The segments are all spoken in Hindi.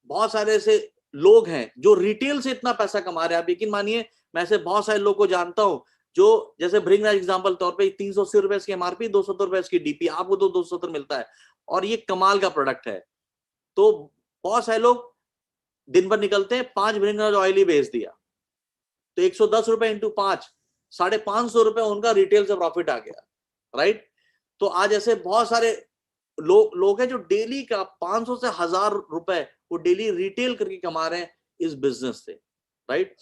बहुत सारे ऐसे लोग हैं जो रिटेल से इतना पैसा कमा रहे हैं। आप यकीन मानिए, मैं ऐसे बहुत सारे लोगों को जानता हूं जो, जैसे भृंगराज एग्जाम्पल तौर पे 380 रुपए की एमआरपी, 270 रुपए की डीपी, आपको तो 270 मिलता है और ये कमाल का प्रोडक्ट है। तो बहुत सारे लोग दिन भर निकलते हैं, 5 भृंगराज ऑयल ही बेच दिया, तो 110 रुपए इंटू 5, 550 रुपए उनका रिटेल से प्रॉफिट आ गया, राइट। तो आज ऐसे बहुत सारे लोग हैं जो डेली का 500 से 1000 रुपए वो डेली रिटेल करके कमा रहे हैं इस बिजनेस से, राइट।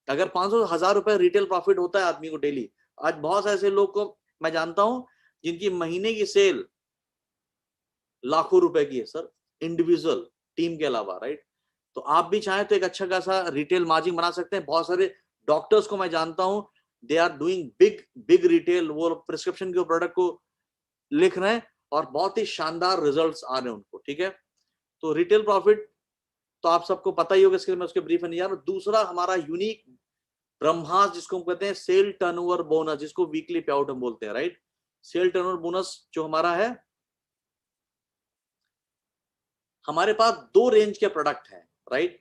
अगर 500 से 1000 रुपए रिटेल प्रॉफिट होता है आदमी को डेली, आज बहुत सारे ऐसे लोग को मैं जानता हूं जिनकी महीने की सेल लाखों रुपए की है सर, इंडिविजुअल, टीम के अलावा, राइट। तो आप भी चाहें तो एक अच्छा खासा रिटेल मार्जिन बना सकते हैं। बहुत सारे डॉक्टर्स को मैं जानता हूं, they are doing big big retail, वो प्रिस्क्रिप्शन के प्रोडक्ट को लिख रहे हैं और बहुत ही शानदार रिजल्ट्स आ रहे हैं उनको, ठीक है। तो रिटेल प्रॉफिट तो आप सबको पता ही होगा, इसके लिए मैं उसके ब्रीफ में नहीं जा रहा हूं। दूसरा हमारा यूनिक ब्रह्मास्त्र जिसको हम कहते हैं सेल टर्नओवर बोनस, जिसको वीकली पे आउट हम बोलते हैं, राइट। सेल टर्नओवर बोनस जो हमारा है, हमारे पास दो रेंज के प्रोडक्ट हैं, राइट।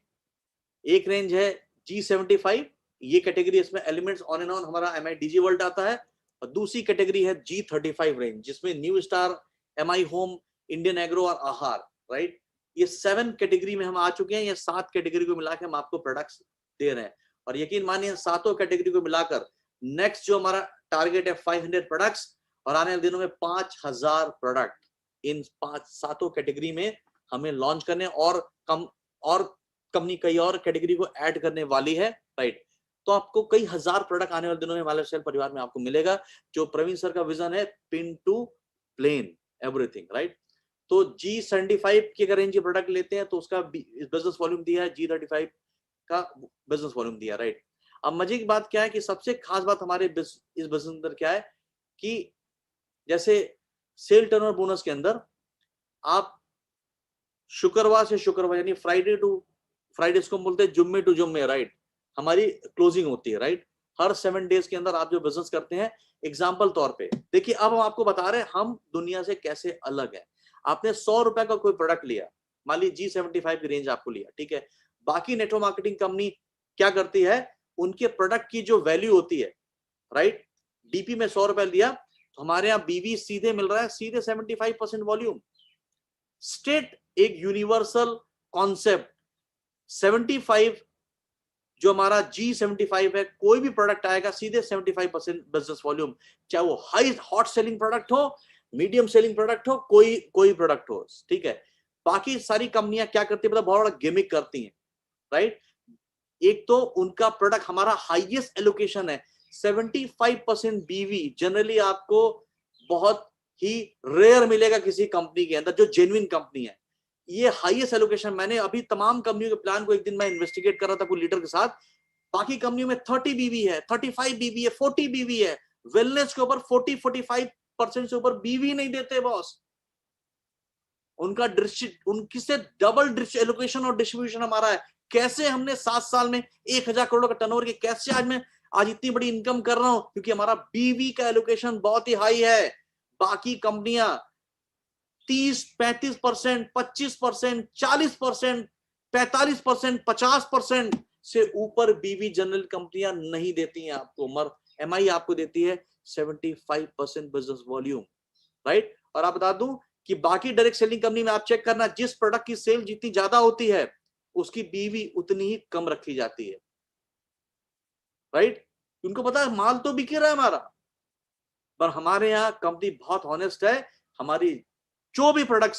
एक रेंज है G75, ये कैटेगरी, इसमें एलिमेंट्स ऑन एंड ऑन हमारा MI DG वर्ल्ड आता है। और दूसरी कैटेगरी है G35 रेंज, जिसमें new star, MI home, Indian agro और आहार, राइट। ये 7 कैटेगरी में हम आ चुके हैं। ये 7 कैटेगरी को मिलाकर हम आपको प्रोडक्ट्स दे रहे हैं और यकीन मानिए सातों कैटेगरी को मिलाकर नेक्स्ट जो हमारा टारगेट है 500 प्रोडक्ट्स और आने वाले दिनों में 5000 प्रोडक्ट इन 7 कैटेगरी में हमें लॉन्च करने और कंपनी कई और कैटेगरी को ऐड करने वाली है, राइट। तो आपको कई हजार प्रोडक्ट आने वाले दिनों में हमारे सेल परिवार में आपको मिलेगा। जो प्रवीण सर का विजन है, pin to plan everything, right. तो G75 की अगर रेंज प्रोडक्ट लेते हैं तो उसका बिजनेस वॉल्यूम दिया है, G35 का बिजनेस वॉल्यूम दिया, राइट। अब मजे की बात क्या है कि सबसे खास बात हमारे इस बिजनेस अंदर क्या है कि जैसे सेल टर्नओवर बोनस के अंदर आप शुक्रवार से शुक्रवार यानी फ्राइडे टू फ्राइडे, इसको बोलते हैं जुम्मे टू जुम्मे, राइट, हमारी क्लोजिंग होती है, राइट। हर 7 डेज के अंदर आप जो बिजनेस करते हैं, एग्जाम्पल तौर पे देखिए, अब हम आपको बता रहे हैं हम दुनिया से कैसे अलग है। आपने 100 रुपए का कोई प्रोडक्ट लिया, मान लीजिए G75 की रेंज आपको लिया, ठीक है। बाकी नेटवर्क मार्केटिंग कंपनी क्या करती है, उनके प्रोडक्ट की जो वैल्यू होती है, राइट, डीपी में 100 रुपए दिया तो हमारे यहाँ बीवी सीधे मिल रहा है, सीधे 75% वॉल्यूम। स्टेट एक यूनिवर्सल कॉन्सेप्ट 75 जो हमारा G75 है, कोई भी प्रोडक्ट आएगा सीधे 75% बिजनेस वॉल्यूम, चाहे वो हाई हॉट सेलिंग प्रोडक्ट हो, मीडियम सेलिंग प्रोडक्ट हो, कोई प्रोडक्ट हो, ठीक है। बाकी सारी कंपनियां क्या करती है, मतलब बहुत बड़ा गिमिक करती हैं, राइट। एक तो उनका प्रोडक्ट हमारा हाईएस्ट एलोकेशन है 75% बीवी, जनरली आपको बहुत ही रेयर मिलेगा किसी कंपनी के अंदर जो जेन्युइन कंपनी है। ये हाईएस्ट एलोकेशन, मैंने अभी तमाम कंपनियों के प्लान को एक दिन मैं इन्वेस्टिगेट कर रहा था कोई लीडर के साथ। बाकी कंपनियों में 30 बीवी है, 35 बीवी है, 40 बीवी है, वेलनेस के ऊपर 40-45% से ऊपर बीवी नहीं देते बॉस। उनका उनकी से डबल एलोकेशन और डिस्ट्रीब्यूशन हमारा है। कैसे हमने 7 साल में 1000 करोड़ का टर्नओवर के, कैसे आज इतनी बड़ी इनकम कर रहा हूं, क्योंकि हमारा बीवी का एलोकेशन बहुत ही हाई है। बाकी कंपनियां 30-35%, 25%, 40%, 45%, 50% से ऊपर बीवी जनरल कंपनियां नहीं देती हैं आपको। MI आपको देती है 75% बिजनेस वॉल्यूम, राइट। और आप बता दूं कि बाकी डायरेक्ट सेलिंग कंपनी में आप चेक करना, जिस प्रोडक्ट की सेल जितनी ज्यादा होती है उसकी बीवी उतनी ही कम रखी जाती है, राइट। उनको पता है माल तो बिक रहा है हमारा, पर हमारे यहाँ कंपनी बहुत ऑनेस्ट है। हमारी जो भी प्रोडक्ट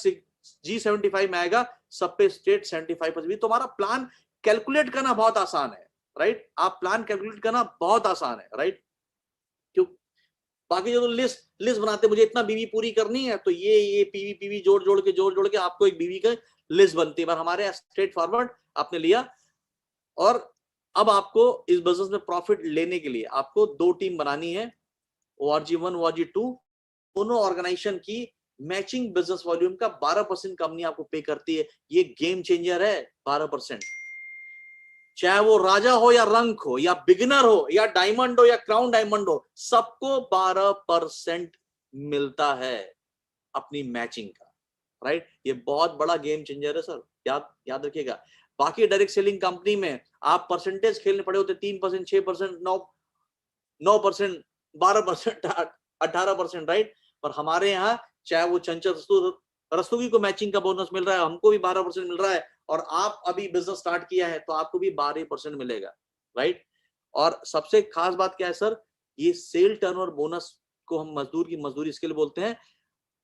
G75 में आएगा सब पे स्टेट 75%। तो हमारा प्लान कैलकुलेट करना बहुत आसान है, राइट। आप प्लान कैलकुलेट करना बहुत आसान है, राइट। क्यों, बाकी जो लिस्ट बनाते मुझे इतना बीवी पूरी करनी है तो ये पीवी जोड़ के आपको एक बीवी का लिस्ट बनती है। पर हमारे यहाँ स्ट्रेट फॉरवर्ड आपने लिया। और अब आपको इस बिजनेस में प्रॉफिट लेने के लिए आपको 2 टीम बनानी है, ORG1 ORG2, दोनों ऑर्गेनाइजेशन की मैचिंग बिजनेस वॉल्यूम का 12% कंपनी आपको पे करती है। ये गेम चेंजर है। 12%, चाहे वो राजा हो या रंक हो या बिगिनर हो या डायमंड हो या क्राउन डायमंड हो, सबको 12% मिलता है अपनी मैचिंग का, राइट। ये बहुत बड़ा गेम चेंजर है सर। याद रखिएगा। बाकी डायरेक्ट सेलिंग कंपनी में आप परसेंटेज खेलने पड़े होते, 3%, 6%, 9%, 12%, 18%, राइट। पर हमारे यहाँ चाहे वो चंचल रस्तोगी को मैचिंग का बोनस मिल रहा है, हमको भी 12% मिल रहा है, और आप अभी बिजनेस स्टार्ट किया है तो आपको भी 12% मिलेगा, राइट। और सबसे खास बात क्या है सर, ये सेल टर्नओवर बोनस को हम मजदूर की मजदूरी स्किल बोलते हैं।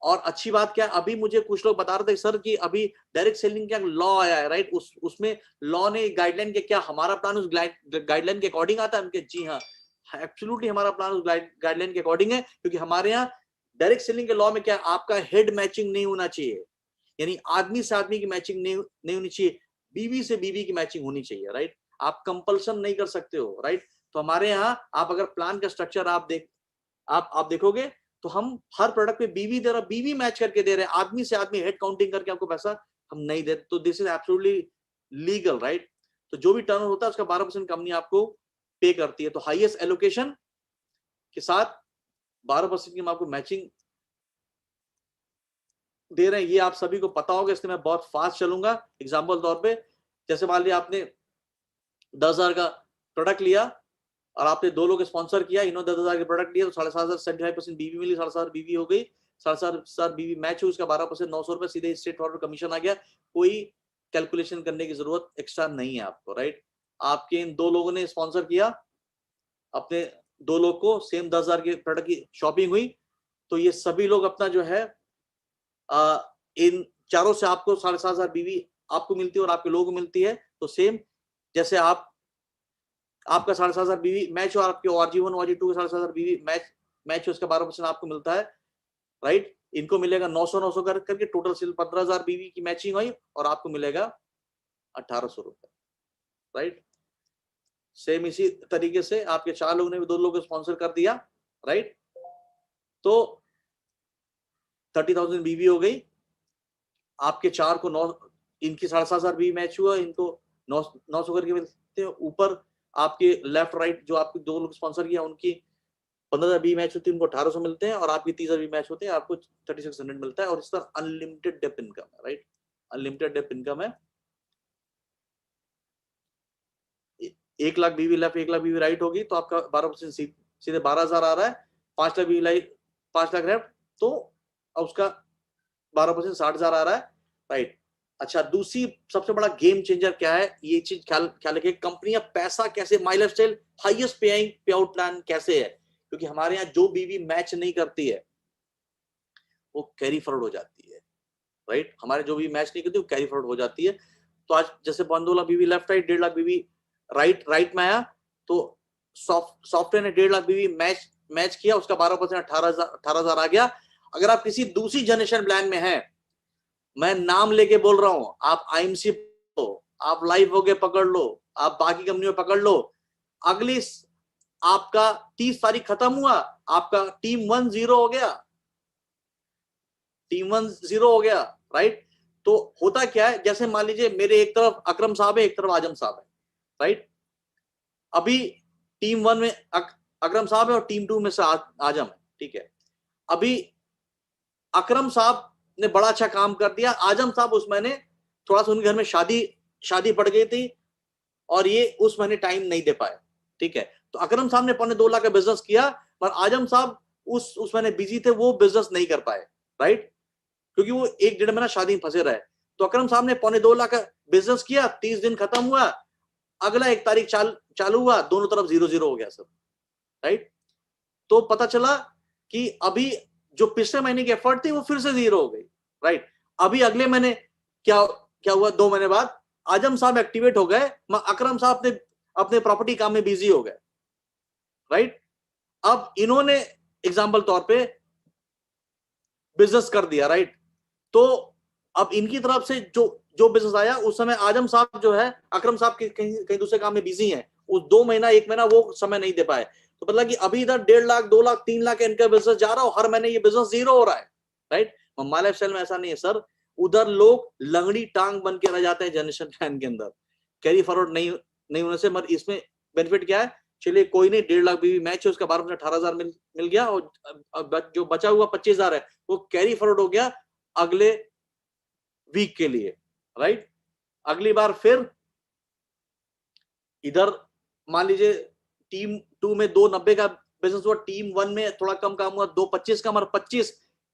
और अच्छी बात क्या है, अभी मुझे कुछ लोग बता रहे थे सर कि अभी डायरेक्ट सेलिंग का लॉ आया है, राइट। उसमें लॉ ने गाइडलाइन के, क्या हमारा प्लान उस गाइडलाइन के अकॉर्डिंग आता है? जी हाँ, एब्सोल्युटली हमारा प्लान उस गाइडलाइन के अकॉर्डिंग है, क्योंकि हमारे यहाँ डायरेक्ट सेलिंग के लॉ में क्या, आपका हेड मैचिंग नहीं होना चाहिए, यानी आदमी से आदमी की मैचिंग नहीं होनी चाहिए, बीवी से बीवी की मैचिंग होनी चाहिए, राइट। आप कंपल्सन नहीं कर सकते हो, राइट। तो हमारे यहाँ आप अगर प्लान का स्ट्रक्चर आप देखोगे तो हम हर प्रोडक्ट पे बीवी दे रहा, बीवी मैच करके दे रहे हैं, आदमी से आदमी हेड काउंटिंग करके आपको पैसा हम नहीं देते। तो this is absolutely legal, right. तो जो भी टर्नओवर होता है उसका 12% कंपनी आपको पे करती है। तो हाईएस्ट एलोकेशन के साथ 12% की हम आपको मैचिंग दे रहे हैं, ये आप सभी को पता होगा, इसलिए मैं बहुत फास्ट चलूंगा। एग्जाम्पल तौर पे, जैसे मान लिया आपने 10,000 का प्रोडक्ट लिया और आपने 2 लोग स्पॉन्सर किया, इन्होंने 10,000 के प्रोडक्ट लिया, तो 7,500 75% बीवी मिली, 7,500 बीवी हो गई, 7,500 बीवी मैच हुई, उसका 12% 900 रुपए सीधे स्ट्रेट फॉरवर्ड कमीशन आ गया। कोई कैलकुलेशन करने की जरूरत एक्स्ट्रा नहीं है आपको, राइट। आपके इन 2 लोगों ने स्पॉन्सर किया, अपने 2 लोग को सेम 10,000 के प्रोडक्ट की शॉपिंग हुई, तो ये सभी लोग अपना जो है इन चारों से आपको 7,500 बीवी आपको मिलती है और आपके लोगों को मिलती है। तो सेम जैसे आपका 7,500 बीवी मैच हो, और आपके ORG1 ORG2 के 7,500 बीवी मैच हो, उसका 12% आपको मिलता है, राइट। इनको मिलेगा 900 करके टोटल सेल 15,000 बीवी की मैचिंग हुई और आपको मिलेगा 1,800 रुपए, राइट। सेम इसी तरीके से आपके 4 लोगों ने भी 2 लोगों को स्पॉन्सर कर दिया, राइट। तो 30,000 बीवी हो गई, आपके 4 को 9, इनकी 7,500 बीवी मैच हुआ, इनको 900 करके मिलते हैं। ऊपर आपके लेफ्ट राइट जो आपके 2 लोग स्पॉन्सर किया, उनकी 15,000 बी मैच होती है, उनको 1,800 मिलते हैं, और आपकी 30,000 बी मैच होते हैं, आपको 3,600 मिलता है। और इस तरह अनलिमिटेड डेप इनकम है, राइट। अनलिमिटेड डेप इनकम है। 1 लाख बीवी लेफ्ट, 1 लाख बीवी राइट होगी, तो आपका 12% सीधे 12,000 आ रहा है। 5 लाख बीवी 5 लाख लेफ्ट, तो उसका 12% 60,000 आ रहा है, राइट। अच्छा, दूसरी सबसे बड़ा गेम चेंजर क्या है, ये चीज ख्याल रखिए, कंपनियां पैसा कैसे, my life style highest paying पे आउट प्लान कैसे है, क्योंकि हमारे यहाँ जो बीवी मैच नहीं करती है वो कैरी फॉरवर्ड हो जाती है, राइट। हमारे जो भी मैच नहीं करती वो कैरी फॉरवर्ड हो जाती है। तो आज जैसे 15 लाख बीवी लेफ्ट राइट, 1.5 लाख बीवी राइट में आया, तो सॉफ्टवेयर ने 1.5 लाख बीवी मैच किया, उसका 12% 18,000 आ गया। अगर आप किसी दूसरी जनरेशन प्लान में हैं, मैं नाम लेके बोल रहा हूं, आप IMC आप लाइव हो गए पकड़ लो, आप बाकी कंपनियों पकड़ लो, अगली आपका 30 तारीख खत्म हुआ, आपका टीम 1 0 हो गया, टीम 1 0 हो गया, राइट। तो होता क्या है, जैसे मान लीजिए मेरे एक तरफ अकरम साहब है, एक तरफ आजम साहब है, राइट। अभी टीम 1 में अकरम साहब है और टीम 2 में से आजम है, ठीक है। अभी अकरम साहब ने बड़ा अच्छा काम कर दिया, आजम साहब उस महीने थोड़ा सा उनके घर में शादी पड़ गई थी और ये उस महीने टाइम नहीं दे पाए, ठीक है। तो अकरम साहब ने 2.25 लाख का बिजनेस किया, पर आजम साहब उस महीने बिजी थे, वो बिजनेस नहीं कर पाए, राइट, क्योंकि वो 1-1.5 महीना शादी में फंसे रहे। तो अकरम साहब ने 2.25 लाख का बिजनेस किया, 30 दिन खत्म हुआ, अगला 1 तारीख चालू हुआ, दोनों तरफ 0-0 हो गया सब, राइट। तो पता चला कि अभी जो पिछले महीने की एफर्ट थी वो फिर से 0 हो गई, राइट। अभी अगले महीने क्या हुआ, 2 महीने बाद आजम साहब एक्टिवेट हो गए, अकरम साहब अपने प्रॉपर्टी काम में बिजी हो गए, राइट। अब इन्होंने एग्जांपल तौर पे बिजनेस कर दिया, राइट। तो अब इनकी तरफ से जो बिजनेस आया, उस समय आजम साहब जो है अकरम साहब के कहीं दूसरे काम में बिजी हैं, उस 2 महीना 1 महीना वो समय नहीं दे पाए। तो मतलब कि अभी इधर 1.5 लाख 2 लाख 3 लाख इनका बिजनेस जा रहा हो, हर महीने ये बिजनेस 0 हो रहा है, राइट। माई लाइफ स्टाइल में ऐसा नहीं है सर, उधर लोग लंगड़ी टांग बन के रह जाते हैं जनरेशन प्लान के अंदर, कैरी फॉरवर्ड नहीं होने से। मगर इसमें बेनिफिट क्या है, चलिए कोई नहीं, 1.5 लाख बीवी मैच है, उसका 12% 18,000 मिल गया, और जो बचा हुआ 25,000 है वो कैरी फॉरवर्ड हो गया अगले वीक के लिए, राइट। अगली बार फिर इधर मान लीजिए टीम 2 में 290 का बिजनेस हुआ, टीम 1 में थोड़ा कम काम हुआ, 225 का, हमारा 25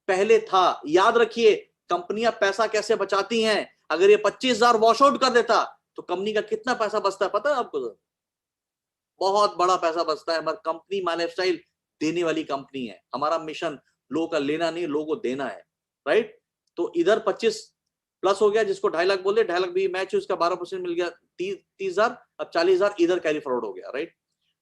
पहले था। याद रखिए कंपनियां पैसा कैसे बचाती हैं। अगर ये 25,000 वॉश आउट कर देता तो कंपनी का कितना पैसा बचता है पता है आपको? तो बहुत बड़ा पैसा बचता है। हमारी कंपनी माई लाइफ स्टाइल देने वाली कंपनी है। हमारा मिशन लोगों का लेना नहीं, लोगों को देना है, राइट। तो इधर 25 प्लस हो गया, जिसको 2.5 लाख बोले, 2.5 लाख भी मैच उसका 12% मिल गया, 30,000। अब 40,000 इधर कैरी फॉरवर्ड हो गया, राइट।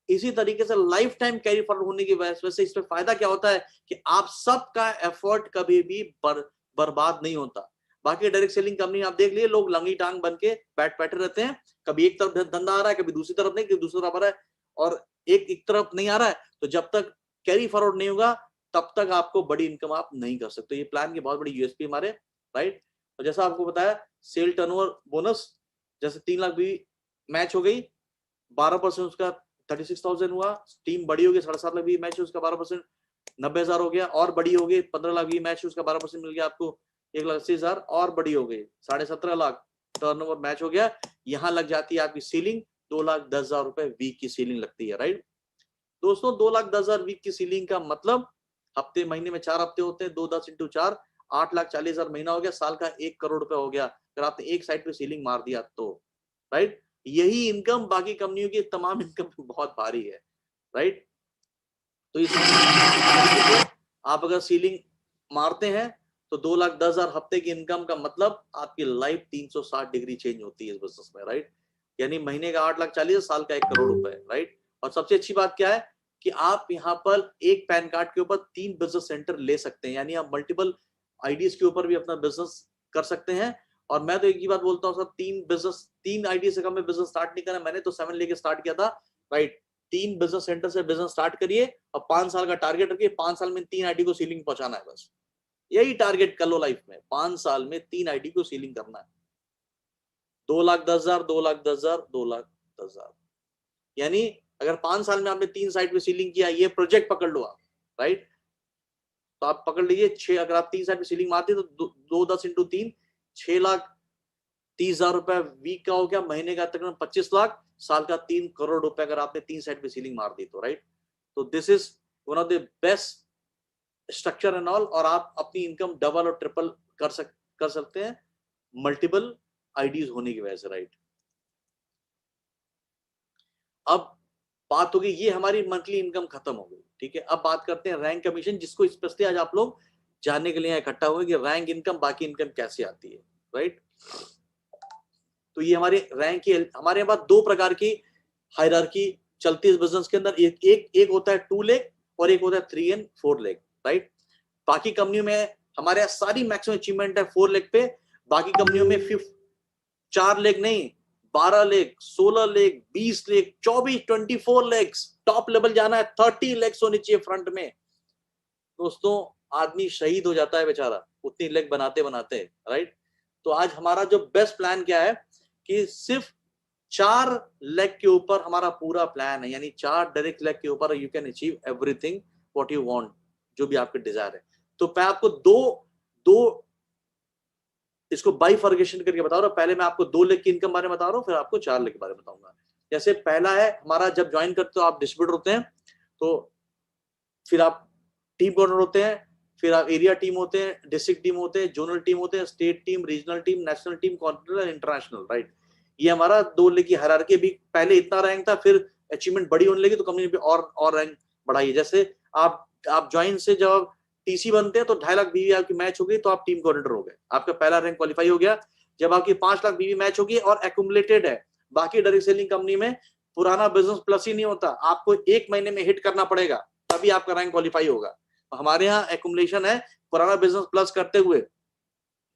इसी तरीके से लाइफ टाइम कैरी फॉरवर्ड होने की वजह से इसमें फायदा क्या होता है कि आप सबका एफर्ट कभी भी बर्बाद नहीं होता। बाकी डायरेक्ट सेलिंग कंपनी आप देख लिए, लोग लंगी टांग बन के बैठे रहते हैं, कभी एक तरफ धंधा आ रहा है, कभी दूसरी तरफ नहीं, कभी दूसरी तरफ आ रहा है, और एक तरफ नहीं आ रहा है। तो जब तक कैरी फॉरवर्ड नहीं होगा तब तक आपको बड़ी इनकम आप नहीं कर सकते। ये प्लान की बहुत बड़ी यूएसपी हमारे, राइट। और जैसा आपको बताया सेल टर्नओवर बोनस, जैसे 3 लाख भी मैच हो गई, 12% उसका 36,000 हुआ। टीम बड़ी होगी, 7.5 लाख भी मैच उसका 12%, 90,000 हो गया। और बड़ी हो गई 15 लाख भी मैच उसका 12% मिल गया आपको, 1,80,000। और बड़ी हो गई 17.5 लाख टर्नओवर मैच हो गया। यहाँ लग जाती है आपकी सीलिंग 2,10,000 रुपए वीक की सीलिंग लगती है, राइट। दोस्तों 2,10,000 वीक की सीलिंग का मतलब हफ्ते महीने में 4 हफ्ते होते हैं, 2 10 इंटू 4 8,40,000 महीना हो गया, साल का 1 करोड़ रुपए हो गया अगर आपने एक साइड पे सीलिंग मार दिया तो, राइट। यही इनकम बाकी कंपनियों की तमाम इनकम बहुत भारी है, राइट। तो इस आप अगर सीलिंग मारते हैं तो 2,10,000 हफ्ते की इनकम का मतलब आपकी लाइफ 360 डिग्री चेंज होती है इस बिजनेस में, राइट। यानी महीने का 8,40,000, साल का 1 करोड़ रुपए, राइट। और सबसे अच्छी बात क्या है कि आप यहाँ पर एक पैन कार्ड के ऊपर 3 बिजनेस सेंटर ले सकते हैं, यानी आप मल्टीपल आईडीज के ऊपर भी अपना बिजनेस कर सकते हैं। और मैं तो एक ही बात बोलता हूँ सर, 3 आईडी से कम में बिजनेस स्टार्ट नहीं करना। मैंने तो 7 लेके स्टार्ट किया था, राइट। 3 बिजनेस सेंटर से बिजनेस स्टार्ट करिए और 5 साल का टारगेट रखिए, 5 साल में 3 आईडी को सीलिंग पहुंचाना है, बस यही टारगेट कर लो लाइफ में। 5 साल में 3 आईडी को सीलिंग करना है। 2,10,000, 2,10,000, 2,10,000, यानी अगर 5 साल में आपने 3 साइड पे सीलिंग किया, ये प्रोजेक्ट पकड़ लो आप, राइट। तो आप पकड़ लीजिए 6, अगर आप 3 साइड पे सीलिंग मारते तो 2 10 इंटू 3 6,30,000 रुपए वीक का हो गया, महीने का तकरीबन 25 लाख, साल का 3 करोड़ रुपए अगर आपने 3 साइड पे सीलिंग मार दी तो, राइट। तो this is one of the best structure and all. और आप अपनी इनकम डबल और ट्रिपल कर सकते हैं मल्टीपल आईडीज होने की वजह से, राइट। अब बात होगी, ये हमारी मंथली इनकम खत्म हो गई, ठीक है। अब बात करते हैं रैंक कमीशन, जिसको स्पेशली आज आप लोग जानने के लिए इकट्ठा हुए कि रैंक इनकम, बाकी इनकम कैसे आती है, राइट। तो ये हमारे रैंक की, हमारे पास 2 प्रकार की हायरार्की चलती है इस बिजनेस के अंदर। एक होता है 2 लेग और एक होता है 3 and 4 लेग, राइट। बाकी कंपनियों में हमारे यहाँ सारी मैक्सिमम अचीवमेंट है 4 लेग पे। बाकी कंपनियों में 4 लेग नहीं, 12 leg, 16 leg, 20 leg, 24, 24 legs, top level जाना है 30 लेग्स होनी चाहिए फ्रंट में। दोस्तों आदमी शहीद हो जाता है बेचारा उतनी लेग बनाते बनाते, राइट। तो आज हमारा जो बेस्ट प्लान क्या है कि सिर्फ 4 लेग के ऊपर हमारा पूरा प्लान है, यानी 4 डायरेक्ट लेग के ऊपर you can achieve everything what you want, जो भी आपके डिजायर है। तो मैं आपको दो दो इसको बाइफर्गेशन करके बता रहा हूं। पहले मैं आपको 2 लेग की इनकम बारे में बता रहा हूं, फिर आपको 4 लेग के बारे में बताऊंगा। जैसे पहला है हमारा, जब ज्वाइन करते हो आप डिस्ट्रीब्यूटर होते हैं, तो फिर आप टीम कोऑर्डिनेटर होते हैं, फिर आप एरिया टीम होते हैं, डिस्ट्रिक्ट टीम होते हैं, जोनल टीम होते हैं, state team, regional team, national team, continental, international, right. ये हमारा 2 लेग की हायरार्की। भी पहले इतना रैंक था, फिर अचीवमेंट बड़ी होने लगी तो कंपनी ने और रैंक बढ़ाई। जैसे आप ज्वाइन से जब टीसी बनते हैं तो 2.5 लाख बीवी आपकी मैच हो गई तो आप टीम कोऑर्डिनेटर हो गए, आपका पहला रैंक क्वालिफाई हो गया। जब आपकी 5 लाख बीवी मैच होगी और एक्यूमुलेटेड है, बाकी डायरेक्ट सेलिंग कंपनी में पुराना बिजनेस प्लस ही नहीं होता, आपको 1 महीने में हिट करना पड़ेगा तभी आपका रैंक क्वालिफाई होगा। हमारे यहाँ एक्यूमुलेशन है, पुराना बिजनेस प्लस करते हुए,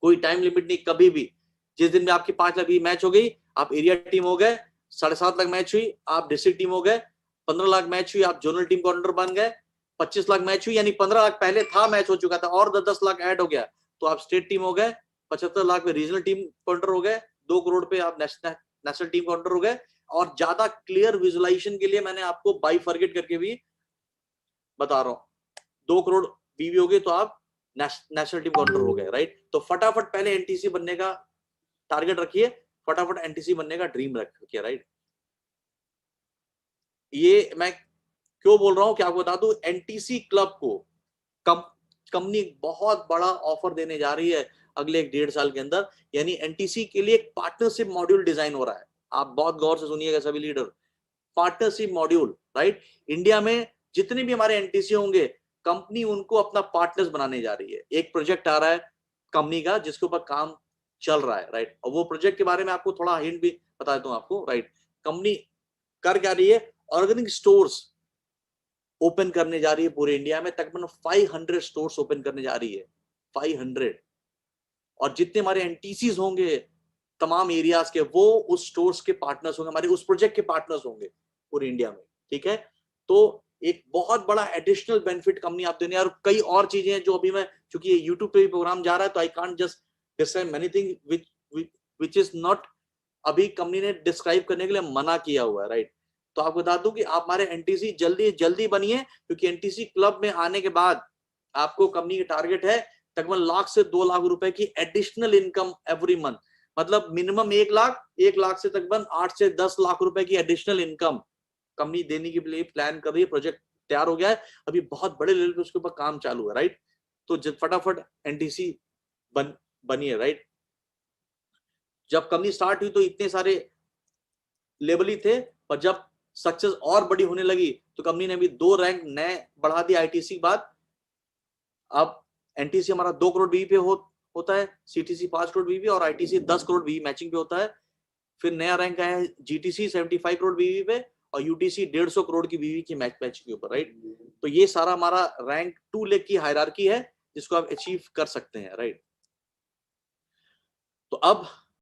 कोई टाइम लिमिट नहीं, कभी भी। जिस दिन में आपकी 5 लाख बीवी मैच हो गई, आप एरिया टीम हो गए, 7.5 लाख मैच हुई, आप डिस्ट्रिक्ट टीम हो गए, 15 लाख मैच हुई, आप जोनल टीम कोऑर्डिनेटर बन गए, 25 लाख मैच हुई, यानी 15 लाख पहले था मैच हो चुका था और 10 लाख ऐड हो गया तो आप स्टेट टीम हो गए, 75 लाख में रीजनल टीम कोऑर्डिनेटर हो गए, 2 करोड़ पे आप नेशनल टीम कोऑर्डिनेटर हो गए। और ज्यादा क्लियर विजुअलाइजेशन के लिए मैंने आपको बाइफर्गेट करके भी बता रहा हूं। 2 करोड़ बीवी हो गए तो आप नेशनल टीम कोऑर्डिनेटर हो गए, राइट। तो फटाफट पहले एनटीसी बनने का टारगेट रखिए, फटाफट एनटीसी बनने का ड्रीम रख किया, राइट। ये मैं क्यों बोल रहा हूं कि आपको बता दूं, एनटीसी क्लब को कंपनी बहुत बड़ा ऑफर देने जा रही है अगले 1-1.5 साल के अंदर। यानी एनटीसी के लिए एक पार्टनरशिप मॉड्यूल डिजाइन हो रहा है। आप बहुत गौर से सुनिएगा सभी leader, partnership module, right. India में जितने भी हमारे एनटीसी होंगे, कंपनी उनको अपना पार्टनर्स बनाने जा रही है। एक प्रोजेक्ट आ रहा है कंपनी का जिसके ऊपर काम चल रहा है, राइट। और वो प्रोजेक्ट के बारे में आपको थोड़ा हिंट भी बता देता हूं आपको, राइट। कंपनी कर क्या रही है, ऑर्गेनिक स्टोर्स ओपन करने जा रही है पूरे इंडिया में। तकरीबन 500 स्टोर्स ओपन करने जा रही है, 500। और जितने हमारे एनटीसीज होंगे तमाम एरियाज के, वो उस स्टोर्स के पार्टनर्स होंगे, हमारे उस प्रोजेक्ट के पार्टनर्स होंगे पूरे इंडिया में, ठीक है। तो एक बहुत बड़ा एडिशनल बेनिफिट कंपनी आप देने, और कई और चीजें हैं जो अभी मैं, चूंकि ये यूट्यूब पे भी प्रोग्राम जा रहा है तो I can't just describe many thing which is not, अभी कंपनी ने डिस्क्राइब करने के लिए मना किया हुआ है, राइट। तो आपको बता दूं कि आप हमारे एनटीसी जल्दी जल्दी बनिए, क्योंकि एनटीसी क्लब में आने के बाद आपको कंपनी की टारगेट है तकरीबन 1 लाख से 2 लाख रुपए की एडिशनल इनकम एवरी मंथ। मतलब मिनिमम 1 लाख, 1 लाख से तकरीबन 8 से 10 लाख रुपए की एडिशनल इनकम कंपनी देने के लिए प्लान कर रही है। प्रोजेक्ट तैयार हो गया है, अभी बहुत बड़े लेवल पे उसके ऊपर काम चालू है, राइट। तो फटाफट एनटीसी बनिए, राइट। जब कंपनी स्टार्ट हुई तो इतने सारे लेवल ही थे, पर जब सक्सेस और बड़ी होने लगी तो कंपनी ने भी 2 रैंक नए बढ़ा दिया आईटीसी के बाद। अब एनटीसी हमारा 2 करोड़ बीवी पे होता है, सीटीसी 5 करोड़ बीवी और आईटीसी 10 करोड़ बीवी मैचिंग पे होता है। फिर नया रैंक आया है जीटीसी 75 करोड़ बीवी पे और यूटीसी 150 करोड़ की बीवी की मैच के ऊपर, राइट। तो ये सारा हमारा रैंक 2 लेग की हायरार्की है जिसको आप अचीव कर सकते हैं, राइट। तो अब